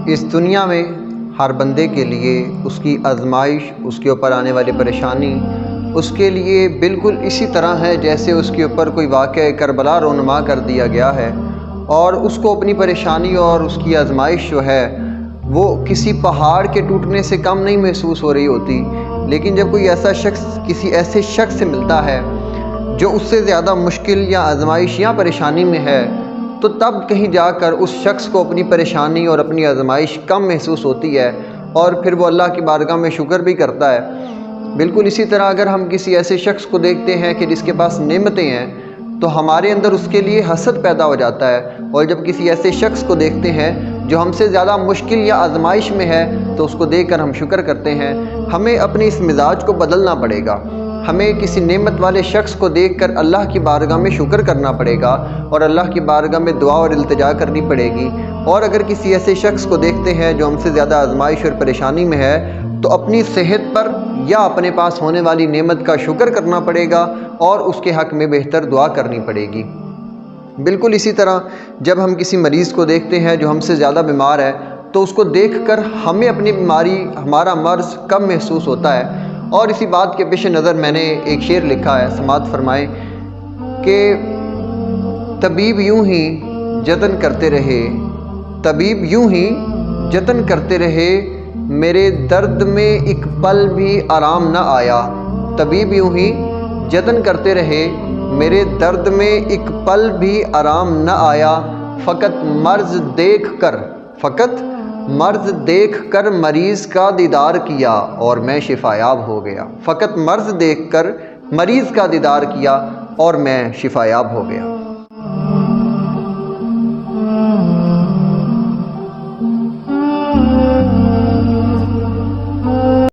اس دنیا میں ہر بندے کے لیے اس کی آزمائش، اس کے اوپر آنے والی پریشانی اس کے لیے بالکل اسی طرح ہے جیسے اس کے اوپر کوئی واقعہ کربلا رونما کر دیا گیا ہے، اور اس کو اپنی پریشانی اور اس کی آزمائش جو ہے وہ کسی پہاڑ کے ٹوٹنے سے کم نہیں محسوس ہو رہی ہوتی۔ لیکن جب کوئی ایسا شخص کسی ایسے شخص سے ملتا ہے جو اس سے زیادہ مشکل یا آزمائش یا پریشانی میں ہے، تو تب کہیں جا کر اس شخص کو اپنی پریشانی اور اپنی آزمائش کم محسوس ہوتی ہے، اور پھر وہ اللہ کی بارگاہ میں شکر بھی کرتا ہے۔ بالکل اسی طرح اگر ہم کسی ایسے شخص کو دیکھتے ہیں کہ جس کے پاس نعمتیں ہیں، تو ہمارے اندر اس کے لیے حسد پیدا ہو جاتا ہے، اور جب کسی ایسے شخص کو دیکھتے ہیں جو ہم سے زیادہ مشکل یا آزمائش میں ہے تو اس کو دیکھ کر ہم شکر کرتے ہیں۔ ہمیں اپنے اس مزاج کو بدلنا پڑے گا، ہمیں کسی نعمت والے شخص کو دیکھ کر اللہ کی بارگاہ میں شکر کرنا پڑے گا، اور اللہ کی بارگاہ میں دعا اور التجا کرنی پڑے گی۔ اور اگر کسی ایسے شخص کو دیکھتے ہیں جو ہم سے زیادہ آزمائش اور پریشانی میں ہے، تو اپنی صحت پر یا اپنے پاس ہونے والی نعمت کا شکر کرنا پڑے گا، اور اس کے حق میں بہتر دعا کرنی پڑے گی۔ بالکل اسی طرح جب ہم کسی مریض کو دیکھتے ہیں جو ہم سے زیادہ بیمار ہے، تو اس کو دیکھ کر ہمیں اپنی بیماری، ہمارا مرض کم محسوس ہوتا ہے۔ اور اسی بات کے پیش نظر میں نے ایک شعر لکھا ہے، سماعت فرمائیں کہ طبیب یوں ہی جتن کرتے رہے، طبیب یوں ہی جتن کرتے رہے، میرے درد میں ایک پل بھی آرام نہ آیا، طبیب یوں ہی جتن کرتے رہے، میرے درد میں ایک پل بھی آرام نہ آیا، فقط مرض دیکھ کر مریض کا دیدار کیا اور میں شفا یاب ہو گیا، فقط مرض دیکھ کر مریض کا دیدار کیا اور میں شفا یاب ہو گیا۔